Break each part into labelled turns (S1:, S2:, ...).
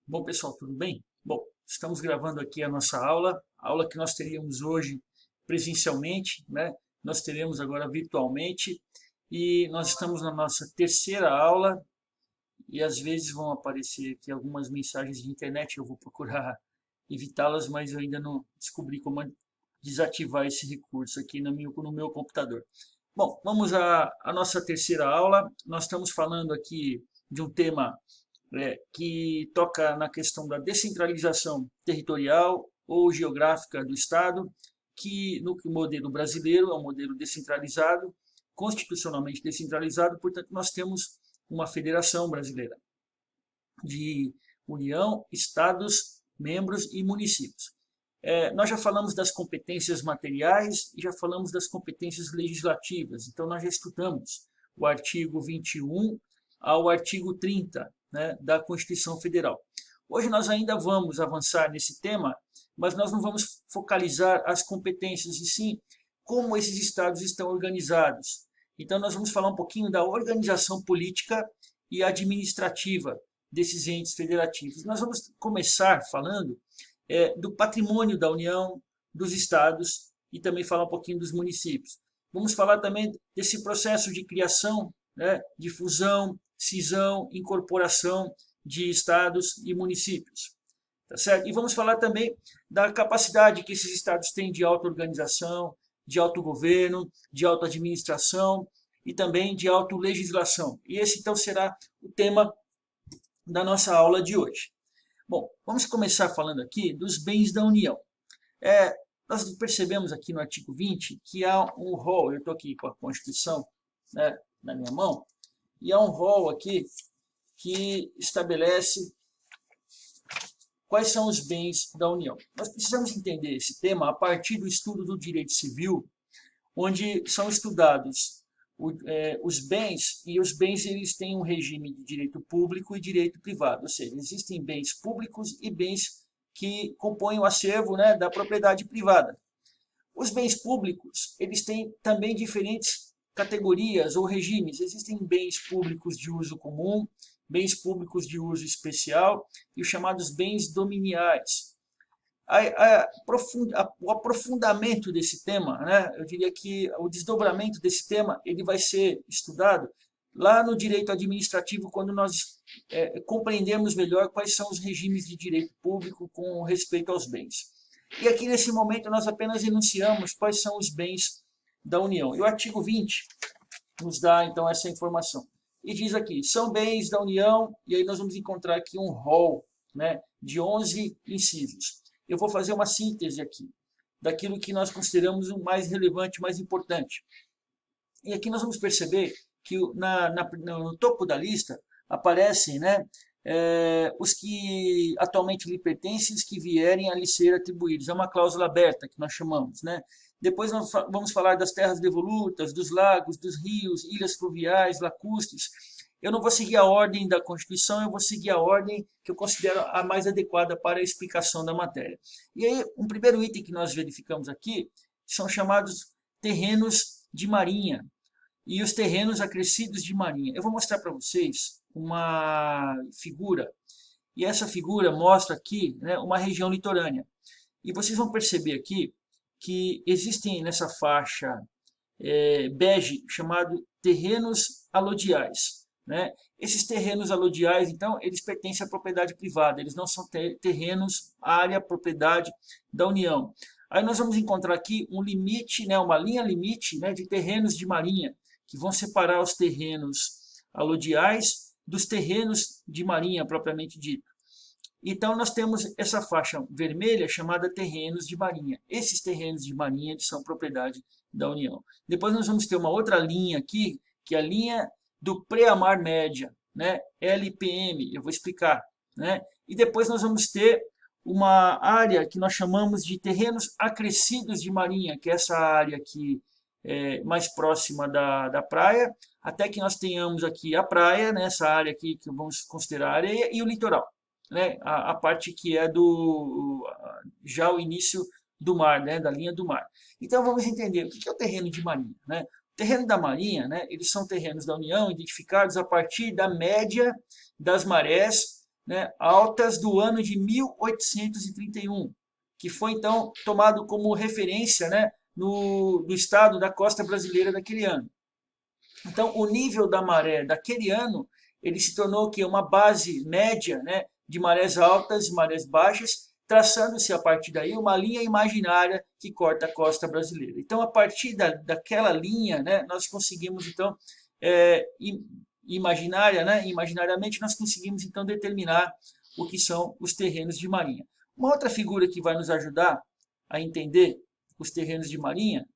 S1: Bom, pessoal, tudo bem? Bom, estamos gravando aqui a aula que nós teríamos hoje presencialmente, né? Nós teremos agora virtualmente, e nós estamos na nossa terceira aula, e às vezes vão aparecer aqui algumas mensagens de internet, eu vou procurar evitá-las, mas eu ainda não descobri como desativar esse recurso aqui no meu computador. Bom, vamos à nossa terceira aula. Nós estamos falando aqui de um tema que toca na questão da descentralização territorial ou geográfica do Estado, que no modelo brasileiro é um modelo descentralizado, constitucionalmente descentralizado, portanto nós temos uma federação brasileira de União, Estados, membros e municípios. Nós já falamos das competências materiais e já falamos das competências legislativas, então nós já estudamos o artigo 21 ao artigo 30, né, da Constituição Federal. Hoje nós ainda vamos avançar nesse tema, mas nós não vamos focalizar as competências, e sim como esses estados estão organizados. Então nós vamos falar um pouquinho da organização política e administrativa desses entes federativos. Nós vamos começar falando do patrimônio da União, dos estados e também falar um pouquinho dos municípios. Vamos falar também desse processo de criação, né, de fusão, cisão, incorporação de estados e municípios. Tá certo? E vamos falar também da capacidade que esses estados têm de auto-organização, de autogoverno, de auto-administração e também de autolegislação. E esse então será o tema da nossa aula de hoje. Bom, vamos começar falando aqui dos bens da União. Nós percebemos aqui no artigo 20 que há um rol, eu estou aqui com a Constituição, né, na minha mão, e há um rol aqui que estabelece quais são os bens da União. Nós precisamos entender esse tema a partir do estudo do direito civil, onde são estudados os bens, e os bens eles têm um regime de direito público e direito privado, ou seja, existem bens públicos e bens que compõem o acervo, né, da propriedade privada. Os bens públicos, eles têm também diferentes categorias ou regimes. Existem bens públicos de uso comum, bens públicos de uso especial e os chamados bens dominiais. O aprofundamento desse tema, né, eu diria que o desdobramento desse tema, ele vai ser estudado lá no direito administrativo, quando nós compreendemos melhor quais são os regimes de direito público com respeito aos bens. E aqui nesse momento nós apenas enunciamos quais são os bens da União. E o artigo 20 nos dá então essa informação. E diz aqui, são bens da União, e aí nós vamos encontrar aqui um rol, né, de 11 incisos. Eu vou fazer uma síntese aqui daquilo que nós consideramos o mais relevante, mais importante. E aqui nós vamos perceber que no topo da lista aparecem, né, os que atualmente lhe pertencem, os que vierem a lhe ser atribuídos. É uma cláusula aberta que nós chamamos, né? Depois nós vamos falar das terras devolutas, dos lagos, dos rios, ilhas fluviais, lacustres. Eu não vou seguir a ordem da Constituição, eu vou seguir a ordem que eu considero a mais adequada para a explicação da matéria. E aí, um primeiro item que nós verificamos aqui são chamados terrenos de marinha e os terrenos acrescidos de marinha. Eu vou mostrar para vocês uma figura, e essa figura mostra aqui, né, uma região litorânea. E vocês vão perceber aqui que existem nessa faixa bege chamado terrenos alodiais, né? Esses terrenos alodiais, então, eles pertencem à propriedade privada, eles não são terrenos, área, propriedade da União. Aí nós vamos encontrar aqui um limite, né, uma linha limite, né, de terrenos de marinha, que vão separar os terrenos alodiais dos terrenos de marinha, propriamente dito. Então, nós temos essa faixa vermelha chamada terrenos de marinha. Esses terrenos de marinha são propriedade da União. Depois nós vamos ter uma outra linha aqui, que é a linha do pré-mar média, né? LPM, eu vou explicar, né? E depois nós vamos ter uma área que nós chamamos de terrenos acrescidos de marinha, que é essa área aqui mais próxima da praia, até que nós tenhamos aqui a praia, né? Essa área aqui que vamos considerar areia, e o litoral, né? A parte que é já o início do mar, né? Da linha do mar. Então vamos entender o que é o terreno de marinha, né? O terreno da marinha, né? Eles são terrenos da União identificados a partir da média das marés né, altas do ano de 1831, que foi então tomado como referência, né, do estado da costa brasileira daquele ano. Então, o nível da maré daquele ano, ele se tornou que uma base média, né, de marés altas e marés baixas, traçando-se a partir daí uma linha imaginária que corta a costa brasileira. Então, a partir daquela linha, né, nós conseguimos então imaginária, né, imaginariamente nós conseguimos então determinar o que são os terrenos de marinha. Uma outra figura que vai nos ajudar a entender os terrenos de marinha,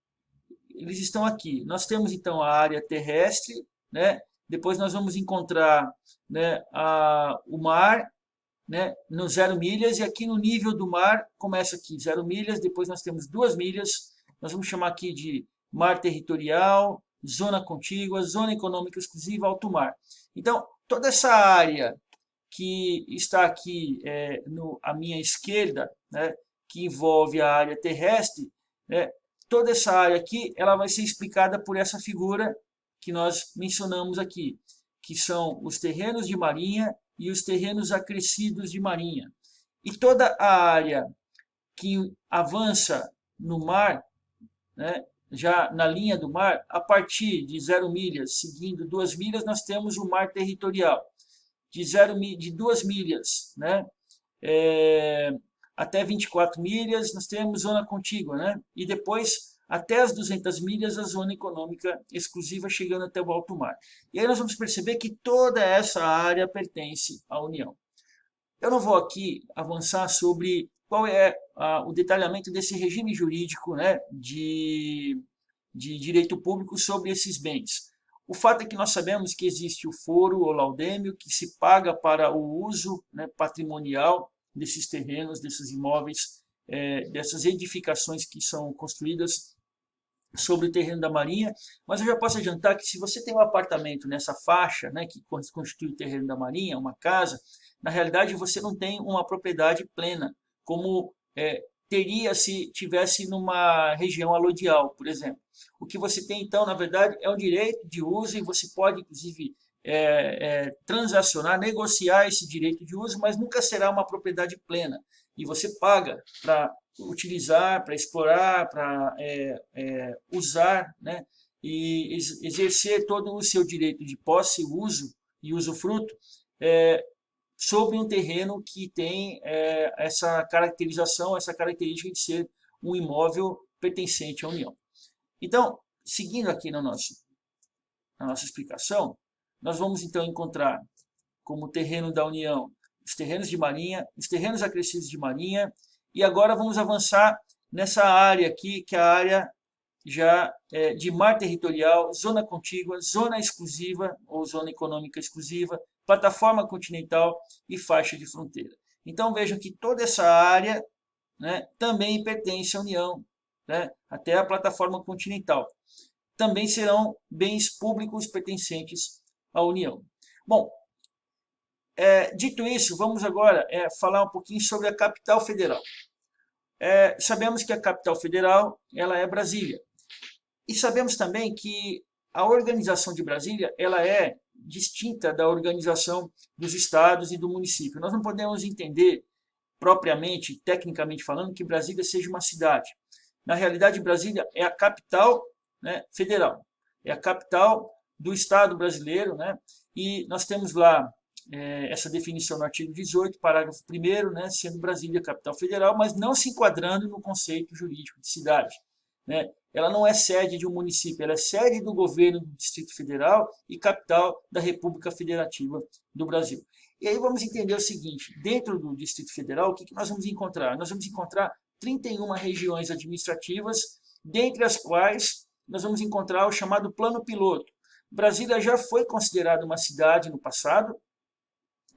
S1: eles estão aqui. Nós temos então a área terrestre, né? Depois nós vamos encontrar, né, o mar, né, no 0 milhas, e aqui no nível do mar começa aqui 0 milhas, depois nós temos 2 milhas, nós vamos chamar aqui de mar territorial, zona contígua, zona econômica exclusiva, alto mar. Então, toda essa área que está aqui à minha esquerda, né, que envolve a área terrestre, né, toda essa área aqui ela vai ser explicada por essa figura que nós mencionamos aqui, que são os terrenos de marinha e os terrenos acrescidos de marinha. E toda a área que avança no mar, né, já na linha do mar, a partir de 0 milhas, seguindo 2 milhas, nós temos o mar territorial. De 2 milhas, né, até 24 milhas, nós temos zona contígua, né, e depois, até as 200 milhas, a zona econômica exclusiva, chegando até o alto mar. E aí nós vamos perceber que toda essa área pertence à União. Eu não vou aqui avançar sobre qual é o detalhamento desse regime jurídico, né, de direito público sobre esses bens. O fato é que nós sabemos que existe o foro ou laudêmio que se paga para o uso, né, patrimonial desses terrenos, desses imóveis, dessas edificações que são construídas sobre o terreno da marinha, mas eu já posso adiantar que se você tem um apartamento nessa faixa, né, que constitui o terreno da marinha, uma casa, na realidade você não tem uma propriedade plena, como teria se tivesse numa região aluvial, por exemplo. O que você tem então, na verdade, é o direito de uso, e você pode inclusive transacionar, negociar esse direito de uso, mas nunca será uma propriedade plena. E você paga para utilizar, para explorar, para usar, né, e exercer todo o seu direito de posse, uso e usufruto sobre um terreno que tem essa caracterização, essa característica de ser um imóvel pertencente à União. Então, seguindo aqui na nossa explicação, nós vamos então encontrar como terreno da União os terrenos de marinha, os terrenos acrescidos de marinha, e agora vamos avançar nessa área aqui, que é a área já de mar territorial, zona contígua, zona exclusiva ou zona econômica exclusiva, plataforma continental e faixa de fronteira. Então vejam que toda essa área, né, também pertence à União, né, até a plataforma continental. Também serão bens públicos pertencentes à União. Bom, dito isso, vamos agora falar um pouquinho sobre a capital federal. Sabemos que a capital federal ela é Brasília. E sabemos também que a organização de Brasília ela é distinta da organização dos estados e do município. Nós não podemos entender propriamente, tecnicamente falando, que Brasília seja uma cidade. Na realidade, Brasília é a capital, né, federal. É a capital do Estado brasileiro, né, e nós temos lá essa definição no artigo 18, parágrafo 1º, né, sendo Brasília capital federal, mas não se enquadrando no conceito jurídico de cidade, né? Ela não é sede de um município, ela é sede do governo do Distrito Federal e capital da República Federativa do Brasil. E aí vamos entender o seguinte, dentro do Distrito Federal, o que nós vamos encontrar? Nós vamos encontrar 31 regiões administrativas, dentre as quais nós vamos encontrar o chamado Plano Piloto. Brasília já foi considerada uma cidade no passado,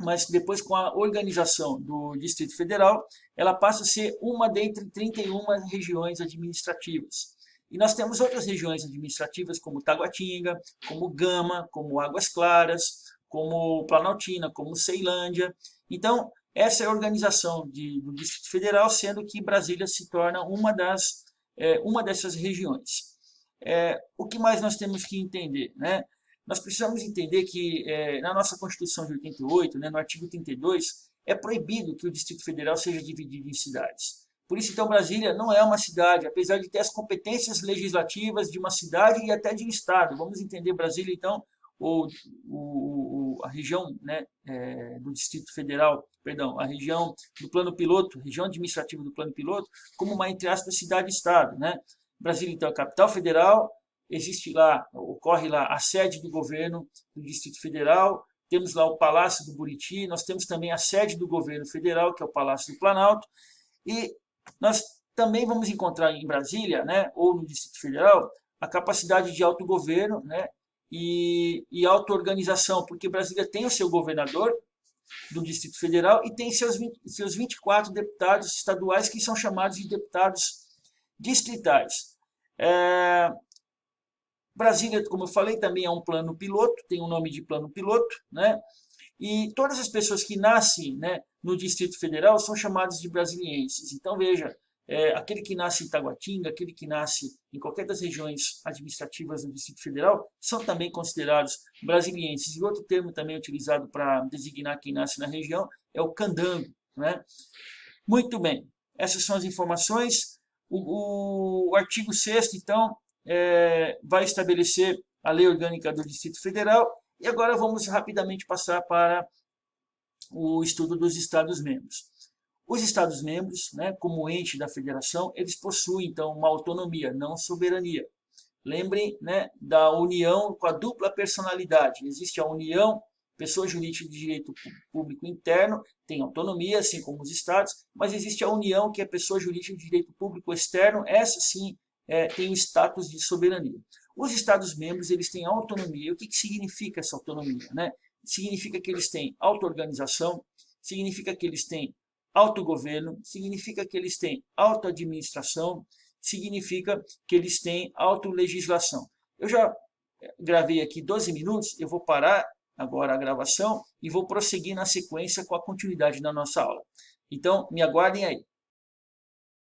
S1: mas depois, com a organização do Distrito Federal, ela passa a ser uma dentre 31 regiões administrativas. E nós temos outras regiões administrativas, como Taguatinga, como Gama, como Águas Claras, como Planaltina, como Ceilândia. Então, essa é a organização do Distrito Federal, sendo que Brasília se torna uma dessas regiões. O que mais nós temos que entender, né? nós precisamos entender que na nossa Constituição de 88, né, no artigo 32, é proibido que o Distrito Federal seja dividido em cidades. Por isso, então, Brasília não é uma cidade, apesar de ter as competências legislativas de uma cidade e até de um estado. Vamos entender Brasília, então, a região, né, do Distrito Federal, perdão, a região do plano piloto, região administrativa do plano piloto, como uma, entre aspas, cidade-estado, né? Brasília, então, é a capital federal, existe lá, ocorre lá a sede do governo do Distrito Federal, temos lá o Palácio do Buriti, nós temos também a sede do governo federal, que é o Palácio do Planalto, e nós também vamos encontrar em Brasília, né, ou no Distrito Federal, a capacidade de autogoverno, né, e auto-organização, porque Brasília tem o seu governador do Distrito Federal e tem seus 24 deputados estaduais, que são chamados de deputados distritais. Brasília, como eu falei, também é um plano piloto, tem o nome de plano piloto, né? E todas as pessoas que nascem, né, no Distrito Federal são chamadas de brasilienses. Então, veja, aquele que nasce em Taguatinga, aquele que nasce em qualquer das regiões administrativas do Distrito Federal, são também considerados brasilienses. E outro termo também utilizado para designar quem nasce na região é o candango, né? Muito bem, essas são as informações. O artigo 6º, então, vai estabelecer a lei orgânica do Distrito Federal. E agora vamos rapidamente passar para o estudo dos Estados-membros. Os Estados-membros, né, como ente da federação, eles possuem, então, uma autonomia, não soberania. Lembrem, né, da união com a dupla personalidade. Existe a união, pessoa jurídica de direito público interno, tem autonomia, assim como os estados, mas existe a união, que é pessoa jurídica de direito público externo, essa sim tem o status de soberania. Os Estados-membros, eles têm autonomia. O que significa essa autonomia, né? Significa que eles têm auto-organização, significa que eles têm autogoverno, significa que eles têm auto-administração, significa que eles têm autolegislação. Eu já gravei aqui 12 minutos, eu vou parar agora a gravação e vou prosseguir na sequência com a continuidade da nossa aula. Então, me aguardem aí.